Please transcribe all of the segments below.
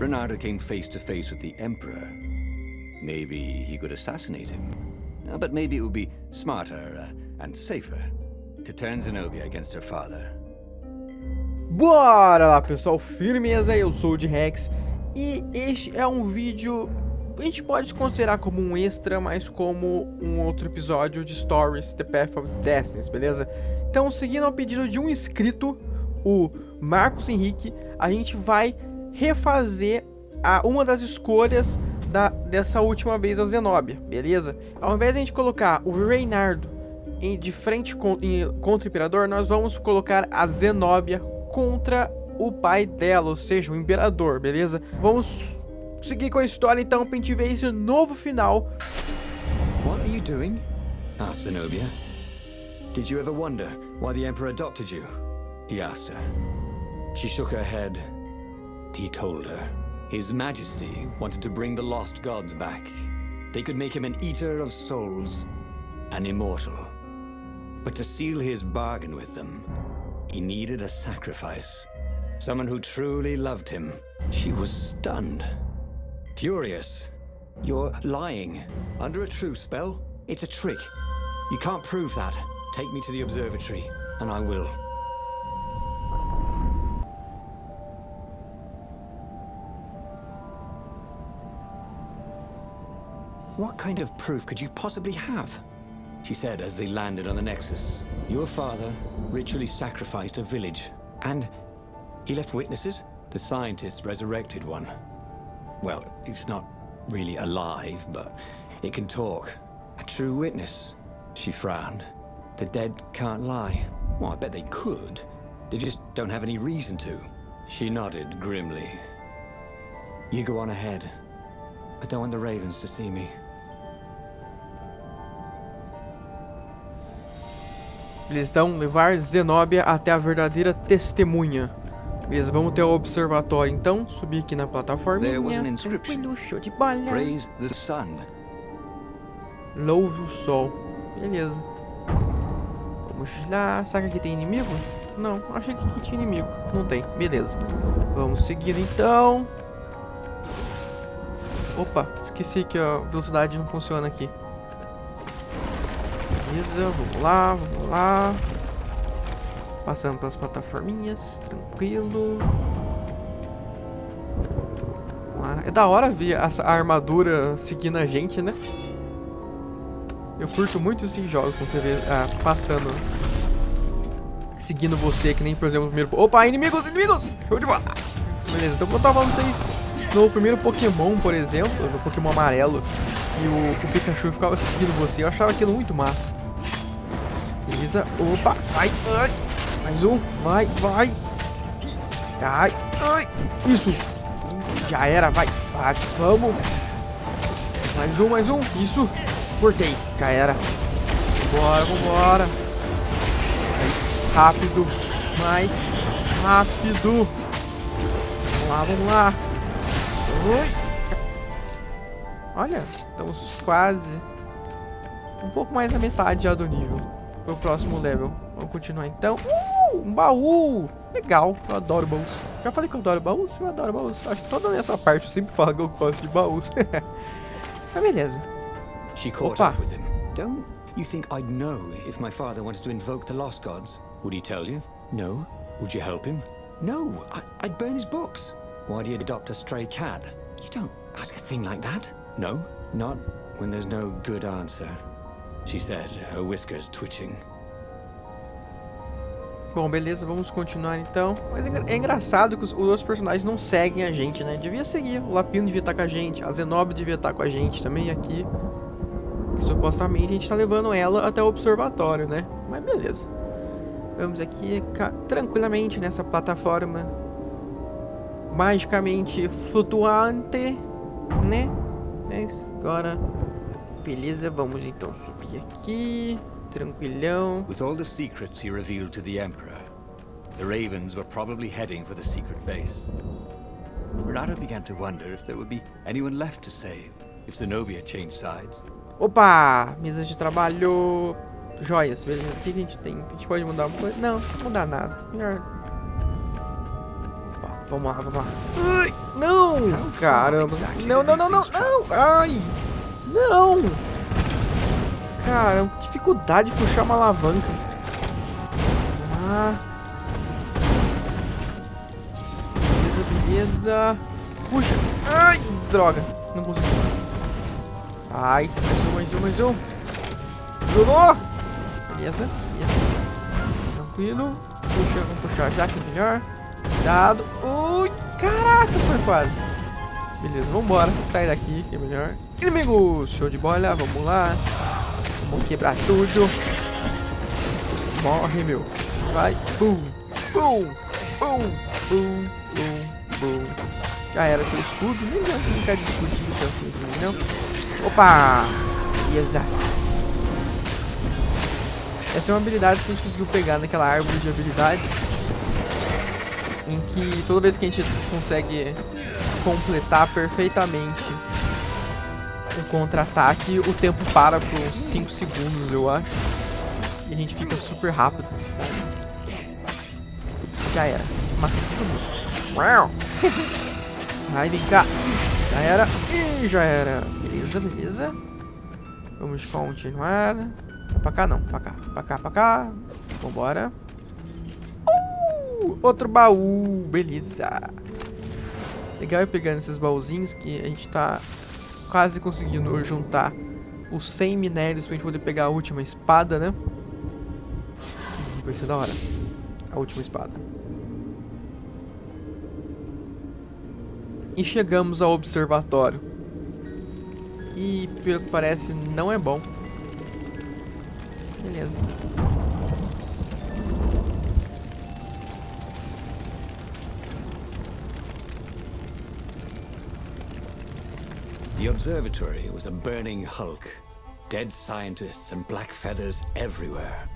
Reynardo came face to face with the Emperor, maybe he could assassinate him. But maybe it would be smarter and safer to turn Zenobia against her father. Bora lá, pessoal, firmeza, eu sou o de Rex e este é um vídeo, a gente pode considerar como um extra, mas como um outro episódio de Stories, The Path of Destinies, beleza? Então, seguindo ao pedido de um inscrito, o Marcos Henrique, a gente vai refazer uma das escolhas dessa última vez a Zenobia, beleza? Ao invés de a gente colocar o Reynardo de frente contra o Imperador, nós vamos colocar a Zenobia contra o pai dela, ou seja, o Imperador, beleza? Vamos seguir com a história então pra gente ver esse novo final. What are you doing? Asked Zenobia. Did you ever wonder why the Emperor adopted you? He asked her. She shook her head. He told her. His Majesty wanted to bring the lost gods back. They could make him an eater of souls, an immortal. But to seal his bargain with them, he needed a sacrifice. Someone who truly loved him. She was stunned. Furious. You're lying. Under a true spell? It's a trick. You can't prove that. Take me to the observatory, and I will. What kind of proof could you possibly have? She said as they landed on the Nexus. Your father ritually sacrificed a village, and he left witnesses? The scientists resurrected one. Well, it's not really alive, but it can talk. A true witness. She frowned. The dead can't lie. Well, I bet they could. They just don't have any reason to. She nodded grimly. You go on ahead. I don't want the ravens to see me. Eles vão levar Zenobia até a verdadeira testemunha. Beleza, vamos ter o observatório então. Subir aqui na plataforma. Tranquilo, show de bola. Praise the sun. Louve o sol. Beleza. Vamos lá. Será que aqui tem inimigo? Não, achei que aqui tinha inimigo. Não tem, beleza. Vamos seguir então. Opa, esqueci que a velocidade não funciona aqui. Beleza, vamos lá, vamos lá. Passando pelas plataforminhas, tranquilo. É da hora ver a armadura seguindo a gente, né? Eu curto muito esses jogos, quando você vê passando, seguindo você, que nem, por exemplo, o primeiro... Opa, inimigos, inimigos! Show de bola! Beleza, então eu contava pra vocês no primeiro Pokémon, por exemplo, no Pokémon amarelo, e o Pikachu ficava seguindo você. Eu achava aquilo muito massa. Beleza, opa, vai, ai, mais um, vai, vai. Ai, ai, isso. Já era, vai, bate, vamos. Mais um, isso. Cortei, já era. Vambora, vambora. Mais rápido, mais rápido. Vamos lá. Oi. Olha, estamos quase um pouco mais da metade já do nível. Pro próximo level. Vamos continuar então. Um baú! Legal, eu adoro baús. Já falei que eu adoro baús? Eu adoro baús. Acho que toda essa parte eu sempre falo que eu gosto de baús. Mas beleza. Opa! Don't you think I'd know if my father wanted to invoke the lost gods? Would he tell you? No. Would you help him? No. I'd burn his books. Why'd he adopt a stray cat? You don't ask a thing like that. No, not when there's no good answer. She said, her whiskers twitching. Bom, beleza, vamos continuar então. Mas é engraçado que os outros personagens não seguem a gente, né? Devia seguir. O Lapino devia estar com a gente, a Zenobia devia estar com a gente também aqui. Que supostamente a gente tá levando ela até o observatório, né? Mas beleza. Vamos aqui tranquilamente nessa plataforma magicamente flutuante, né? Agora, beleza, vamos então subir aqui. Tranquilão. With all the secrets he revealed to the Emperor, the ravens were probably heading for the secret base. Reynardo began to wonder if there would be anyone left to save, if Zenobia changed sides. Opa! Mesa de trabalho. Joias, beleza. O que a gente tem? A gente pode mudar alguma coisa? Não, não mudar nada. Melhor. Opa. Vamos lá, vamos lá. Ai, não! Caramba. Não, não, não, não, não! Ai! Não! Caramba, que dificuldade de puxar uma alavanca. Vamos lá. Beleza. Puxa. Ai, droga. Não consegui. Ai, mais um. Jogou! Beleza, beleza. Tranquilo. Puxa, vamos puxar já que é melhor. Cuidado. Ui, caraca, foi quase. Beleza, vambora. Sair daqui que é melhor. Inimigos, show de bola. Vamos lá. Vamos quebrar tudo. Morre, meu. Vai. Bum, bum, bum, bum, bum, bum. Já era seu escudo. Nem adianta ficar discutindo assim pra mim, não. Opa! Beleza. Essa é uma habilidade que a gente conseguiu pegar naquela árvore de habilidades, em que toda vez que a gente consegue completar perfeitamente um contra-ataque, o tempo para por uns 5 segundos, eu acho. E a gente fica super rápido. Já era. Matou todo mundo. Vai, vem cá. Já era. E já era. Beleza, beleza. Vamos continuar. Pra cá não, pra cá. Pra cá, pra cá. Vambora. Outro baú. Beleza. Legal é pegando esses baúzinhos que a gente tá quase conseguindo juntar os 100 minérios pra gente poder pegar a última espada, né? Vai ser da hora. A última espada. E chegamos ao observatório. E pelo que parece não é bom. Beleza. The observatory was a burning hulk. Dead scientists and black feathers everywhere.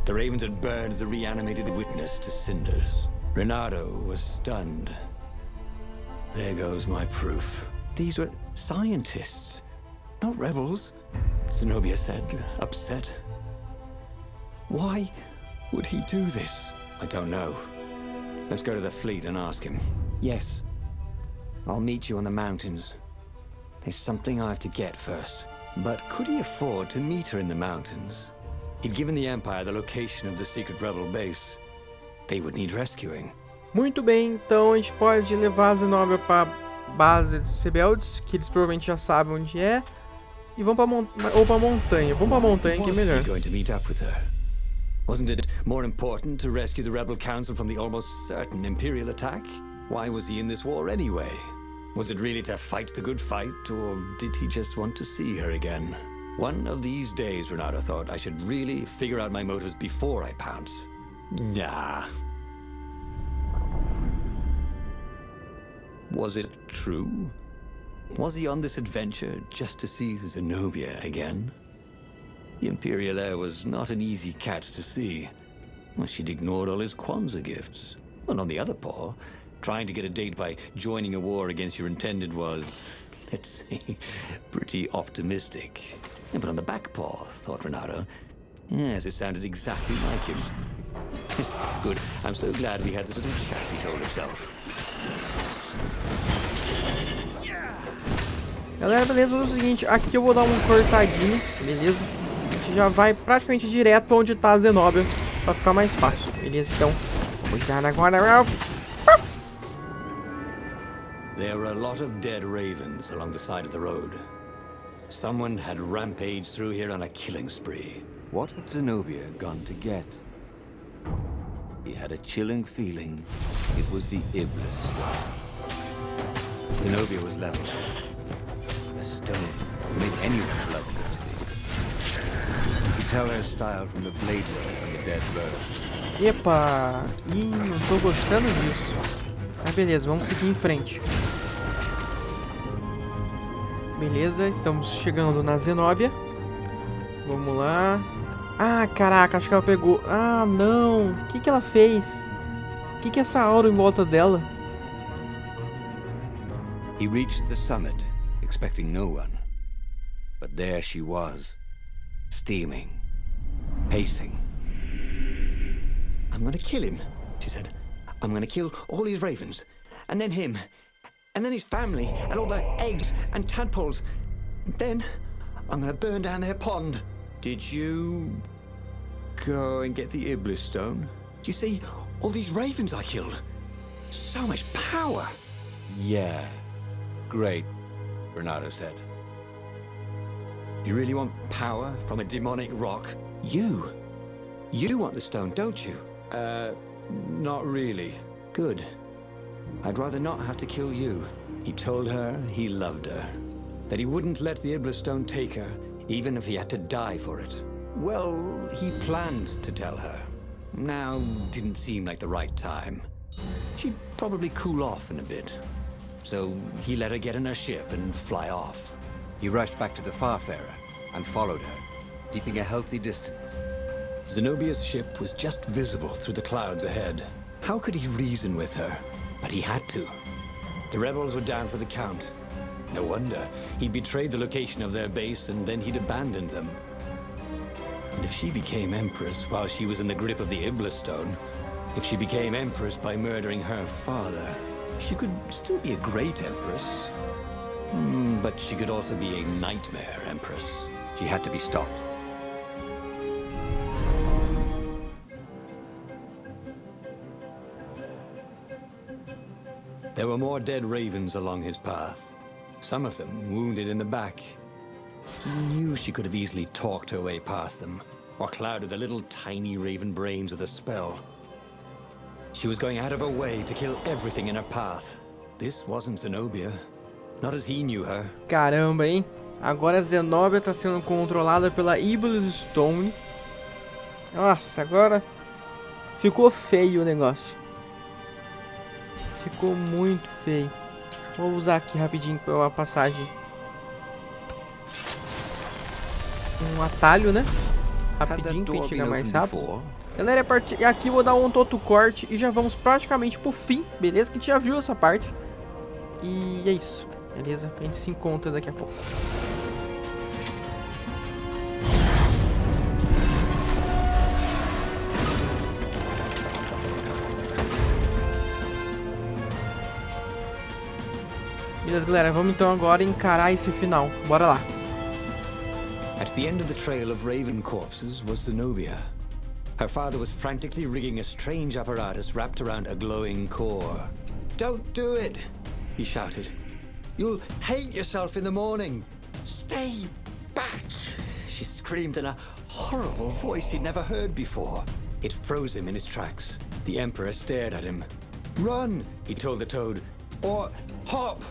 The ravens had burned the reanimated witness to cinders. Reynardo was stunned. There goes my proof. These were scientists, not rebels, Zenobia said, upset. Why would he do this? I don't know. Let's go to the fleet and ask him. Yes. I'll meet you on the mountains. There's something I have to get first. But could he afford to meet her in the mountains? He'd given the Empire the location of the secret rebel base. They would need rescuing. Muito bem, então a gente pode levar a Zenobia para base dos rebeldes, que eles provavelmente já sabem onde é, e vão para montanha. Vamos para montanha que é melhor. Was he going to meet up with her? Wasn't it more important to rescue the rebel council from the almost certain Imperial attack? Why was he in this war anyway? Was it really to fight the good fight, or did he just want to see her again? One of these days, Reynardo thought, I should really figure out my motives before I pounce. Nah. Was it true? Was he on this adventure just to see Zenobia again? The Imperial heir was not an easy cat to see. Well, she'd ignored all his Kwanzaa gifts. And on the other paw, trying to get a date by joining a war against your intended was, let's say, pretty optimistic. But on the back paw, thought Reynardo, yes, it sounded exactly like him. Good, I'm so glad we had this little chat, he told himself. Galera, beleza, vou fazer o seguinte, aqui eu vou dar um cortadinho, beleza? A gente já vai praticamente direto pra onde tá a Zenobia, pra ficar mais fácil, beleza? Então, vamos dar agora. There were a lot of dead ravens along the side of the road. Someone had rampaged through here on a killing spree. What had Zenobia gone to get? He had a chilling feeling it was the Iblis stone. Zenobia was level. A stone made anyone bloodthirsty. You could tell her style from the blade work on the dead bird. Epa! Ih, não tô gostando disso. Mas beleza, vamos seguir em frente. Beleza, estamos chegando na Zenobia. Vamos lá. Ah, caraca, acho que ela pegou. Ah, não. O que que ela fez? O que que é essa aura em volta dela? He reached the summit, expecting no one. But there she was, steaming, pacing. I'm gonna kill him, she said. I'm gonna kill all these ravens, and then him, and then his family, and all the eggs and tadpoles. And then I'm gonna burn down their pond. Did you go and get the Iblis stone? You see, all these ravens I killed. So much power. Yeah. Great, Reynardo said. You really want power from a demonic rock? You want the stone, don't you? Not really. Good. I'd rather not have to kill you. He told her he loved her. That he wouldn't let the Iblis stone take her, even if he had to die for it. Well, he planned to tell her. Now didn't seem like the right time. She'd probably cool off in a bit. So he let her get in her ship and fly off. He rushed back to the Farfarer and followed her, keeping a healthy distance. Zenobia's ship was just visible through the clouds ahead. How could he reason with her? But he had to. The rebels were down for the count. No wonder. He'd betrayed the location of their base and then he'd abandoned them. And if she became Empress while she was in the grip of the Iblis stone, if she became Empress by murdering her father, she could still be a great Empress. But she could also be a nightmare Empress. She had to be stopped. There were more dead ravens along his path. Some of them wounded in the back. He knew she could have easily talked her way past them, or clouded the little tiny raven brains with a spell. She was going out of her way to kill everything in her path. This wasn't Zenobia. Not as he knew her. Caramba, hein? Agora a Zenobia tá sendo controlada pela Iblis Stone. Nossa, agora ficou feio o negócio. Ficou muito feio. Vou usar aqui rapidinho a passagem. Um atalho, né? Rapidinho, pra gente chegar mais rápido. Galera, aqui eu vou dar um outro corte e já vamos praticamente pro fim, beleza? Que a gente já viu essa parte. E é isso, beleza? A gente se encontra daqui a pouco. Beleza, galera, vamos então agora encarar esse final. Bora lá. At the end of the trail of raven corpses was Zenobia. Her father was frantically rigging a strange apparatus wrapped around a glowing core. "Don't do it!" he shouted. "You'll hate yourself in the morning! Stay back!" She screamed in a horrible voice he'd never heard before. It froze him in his tracks. The Emperor stared at him. "Run!" he told the toad. "Or hop!"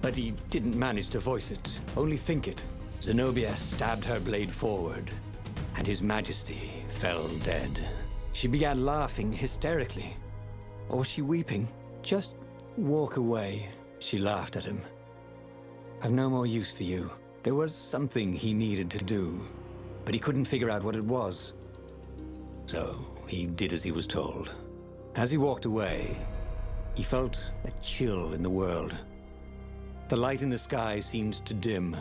But he didn't manage to voice it, only think it. Zenobia stabbed her blade forward, and His Majesty fell dead. She began laughing hysterically. Or was she weeping? "Just walk away," she laughed at him. "I've no more use for you." There was something he needed to do, but he couldn't figure out what it was. So he did as he was told. As he walked away, he felt a chill in the world. The light in the sky seemed to dim.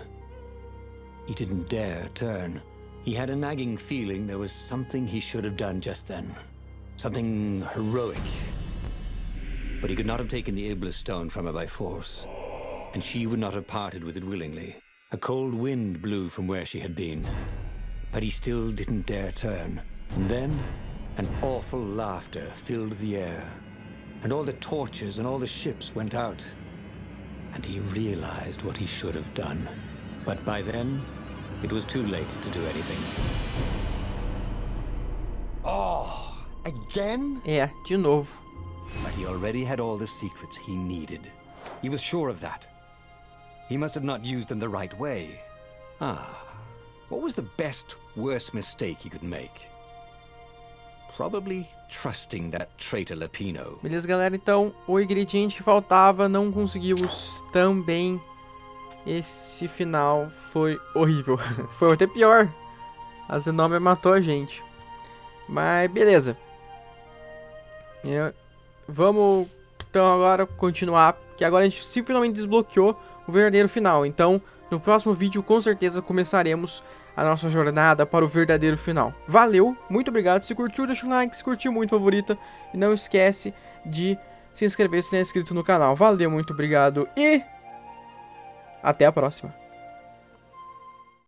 He didn't dare turn. He had a nagging feeling there was something he should have done just then. Something heroic. But he could not have taken the Iblis stone from her by force, and she would not have parted with it willingly. A cold wind blew from where she had been, but he still didn't dare turn. And then, an awful laughter filled the air, and all the torches and all the ships went out, and he realized what he should have done. But by then, it was too late to do anything. Oh, again? É, de novo. But he already had all the secrets he needed. He was sure of that. He must have not used them the right way. What was the best, worst mistake he could make? Probably trusting that traitor Lapino. Beleza, galera, então o ingrediente que faltava não conseguimos também. Esse final foi horrível. Foi até pior. A Zenobia matou a gente. Mas beleza. Vamos então agora continuar, que agora a gente finalmente desbloqueou o verdadeiro final. Então no próximo vídeo com certeza começaremos a nossa jornada para o verdadeiro final. Valeu, muito obrigado. Se curtiu, deixa um like. Se curtiu, muito favorita. E não esquece de se inscrever se não é inscrito no canal. Valeu, muito obrigado e até a próxima.